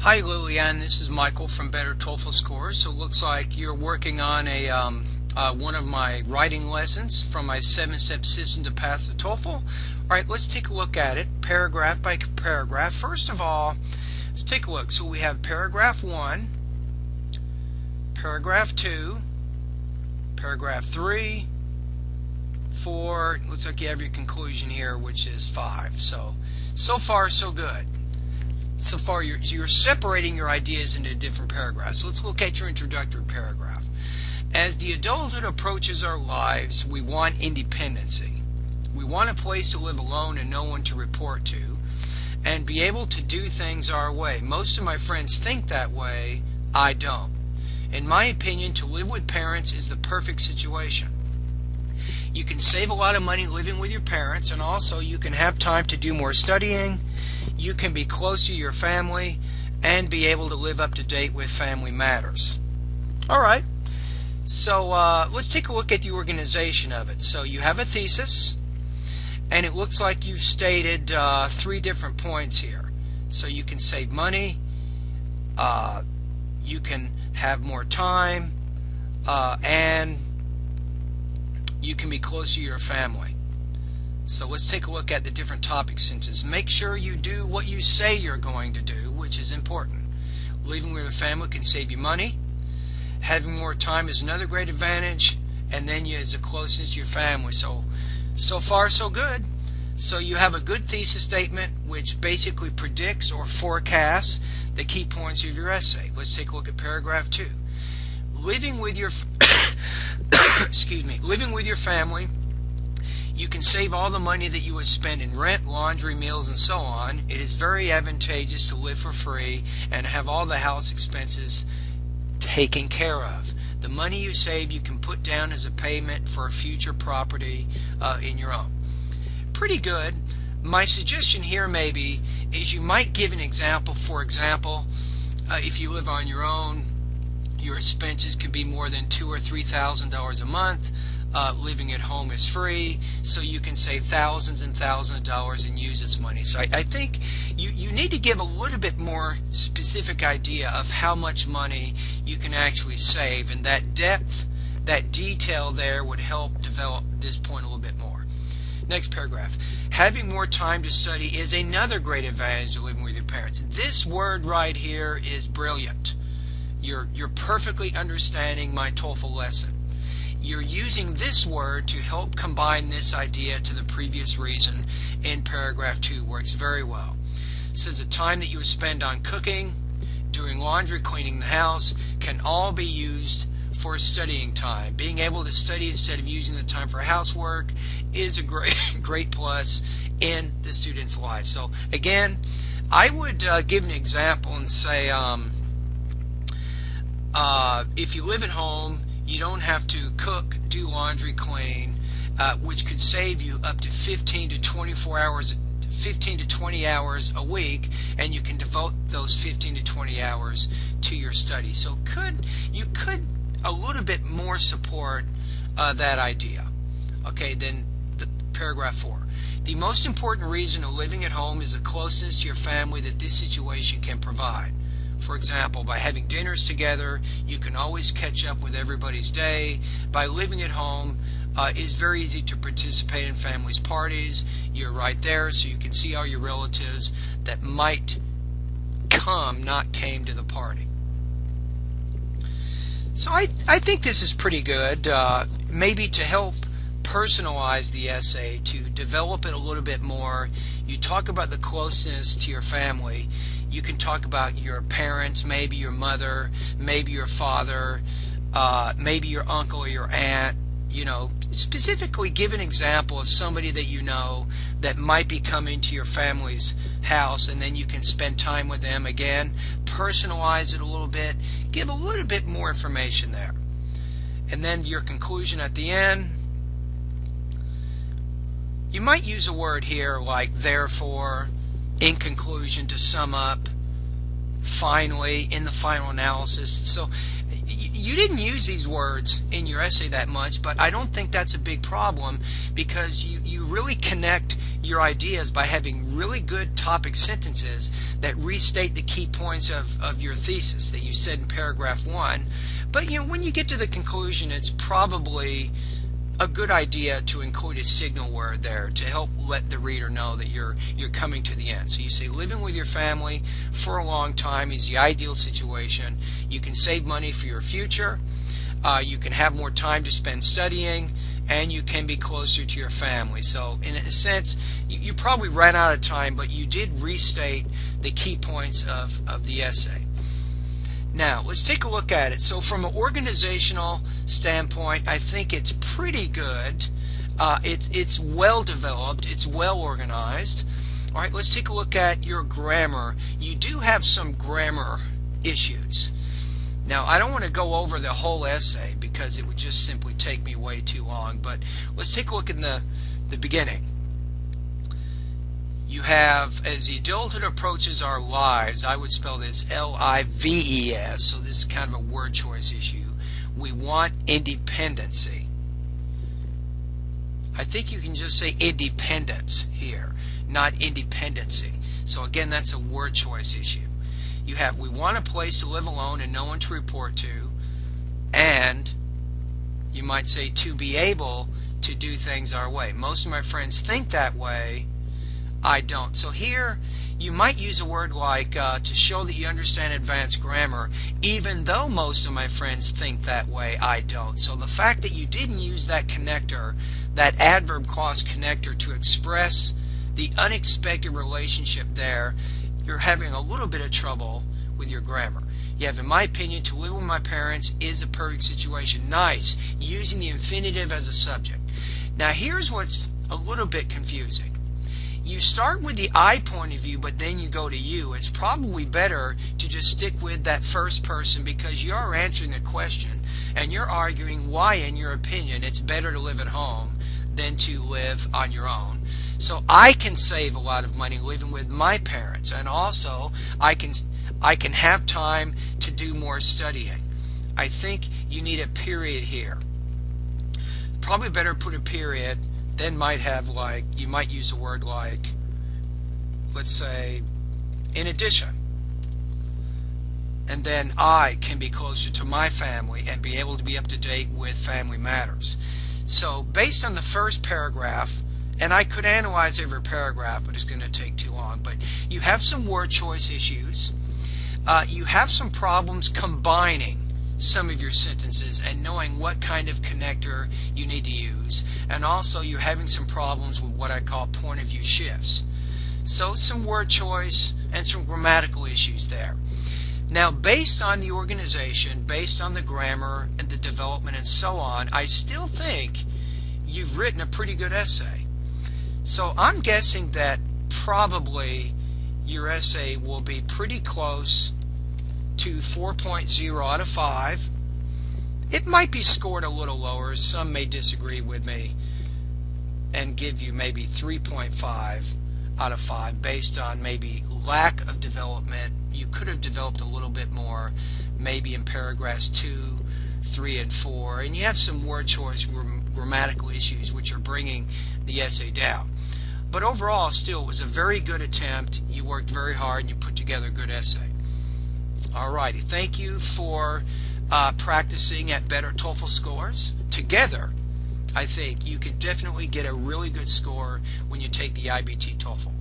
Hi Lillian, this is Michael from Better TOEFL Scores. So it looks like you're working on one of my writing lessons from my 7-step system to pass the TOEFL. All right, let's take a look at it paragraph by paragraph. First of all, let's take a look. So we have paragraph 1, paragraph 2, paragraph 3, 4. Looks like you have your conclusion here, which is 5. So far so good. So far you're separating your ideas into different paragraphs. So let's look at your introductory paragraph. As the adulthood approaches our lives, we want independency. We want a place to live alone and no one to report to, and be able to do things our way. Most of my friends think that way. I don't. In my opinion, to live with parents is the perfect situation. You can save a lot of money living with your parents, and also you can have time to do more studying. You can be close to your family and be able to live up to date with family matters. Alright, so let's take a look at the organization of it. So you have a thesis, and it looks like you've stated 3 different points here. So you can save money, you can have more time, and you can be close to your family. So let's take a look at the different topic sentences. Make sure you do what you say you're going to do, which is important. Living with a family can save you money. Having more time is another great advantage. And then is a closeness to your family. So far so good. So you have a good thesis statement which basically predicts or forecasts the key points of your essay. Let's take a look at paragraph 2. Living with your living with your family, you can save all the money that you would spend in rent, laundry, meals, and so on. It is very advantageous to live for free and have all the house expenses taken care of. The money you save you can put down as a payment for a future property in your own. Pretty good. My suggestion here maybe is you might give an example. For example, if you live on your own, your expenses could be more than $2,000 or $3,000 a month. Living at home is free, so you can save thousands and thousands of dollars and use this money. So I think you need to give a little bit more specific idea of how much money you can actually save, and that depth, that detail there would help develop this point a little bit more. Next paragraph. Having more time to study is another great advantage of living with your parents. This word right here is brilliant. You're perfectly understanding my TOEFL lesson. You're using this word to help combine this idea to the previous reason in paragraph 2. Works very well. It says the time that you spend on cooking, doing laundry, cleaning the house can all be used for studying time. Being able to study instead of using the time for housework is a great plus in the student's life. So again, I would give an example and say if you live at home, you don't have to cook, do laundry, clean, which could save you up to 15 to 20 hours a week, and you can devote those 15 to 20 hours to your study. So you could a little bit more support that idea. Okay, then paragraph 4. The most important reason of living at home is the closeness to your family that this situation can provide. For example, by having dinners together, you can always catch up with everybody's day. By living at home, it's very easy to participate in family's parties. You're right there, so you can see all your relatives that might not came to the party. So I think this is pretty good. Maybe to help personalize the essay, to develop it a little bit more, you talk about the closeness to your family. You can talk about your parents, maybe your mother, maybe your father, maybe your uncle or your aunt. You know, specifically give an example of somebody that you know that might be coming to your family's house, and then you can spend time with them. Again, personalize it a little bit, give a little bit more information there. And then your conclusion at the end. You might use a word here like therefore, in conclusion, to sum up, finally, in the final analysis. So you didn't use these words in your essay that much, but I don't think that's a big problem, because you really connect your ideas by having really good topic sentences that restate the key points of your thesis that you said in paragraph 1. But when you get to the conclusion, it's probably a good idea to include a signal word there to help let the reader know that you're coming to the end. So you say living with your family for a long time is the ideal situation. You can save money for your future. You can have more time to spend studying, and you can be closer to your family. So in a sense, you probably ran out of time, but you did restate the key points of the essay. Now, let's take a look at it. So from an organizational standpoint, I think it's pretty good. It's well developed. It's well organized. All right, let's take a look at your grammar. You do have some grammar issues. Now, I don't want to go over the whole essay because it would just simply take me way too long, but let's take a look in the beginning. You have, as the adulthood approaches our lives, I would spell this L-I-V-E-S, so this is kind of a word choice issue. We want independency. I think you can just say independence here, not independency. So again, that's a word choice issue. You have, we want a place to live alone and no one to report to, and you might say to be able to do things our way. Most of my friends think that way. I don't. So here you might use a word like to show that you understand advanced grammar. Even though most of my friends think that way, I don't. So the fact that you didn't use that connector, that adverb clause connector, to express the unexpected relationship there, you're having a little bit of trouble with your grammar. You have, in my opinion, to live with my parents is a perfect situation. Nice. Using the infinitive as a subject. Now here's what's a little bit confusing. You start with the I point of view, but then you go to you. It's probably better to just stick with that first person, because you're answering the question and you're arguing why, in your opinion, it's better to live at home than to live on your own. So I can save a lot of money living with my parents, and also I can have time to do more studying. I think you need a period here. Probably better put a period. Then might have, like, you might use a word like, let's say, in addition. And then I can be closer to my family and be able to be up to date with family matters. So based on the first paragraph, and I could analyze every paragraph, but it's going to take too long, but you have some word choice issues. You have some problems combining some of your sentences and knowing what kind of connector you need to use, and also you're having some problems with what I call point of view shifts. So some word choice and some grammatical issues there. Now, based on the organization, based on the grammar and the development and so on, I still think you've written a pretty good essay. So I'm guessing that probably your essay will be pretty close to 4.0 out of 5. It might be scored a little lower. Some may disagree with me and give you maybe 3.5 out of 5 based on maybe lack of development. You could have developed a little bit more, maybe in paragraphs 2, 3, and 4, and you have some word choice grammatical issues which are bringing the essay down. But overall, still, it was a very good attempt. You worked very hard and you put together a good essay. Alrighty, thank you for practicing at better TOEFL scores. Together, I think you can definitely get a really good score when you take the IBT TOEFL.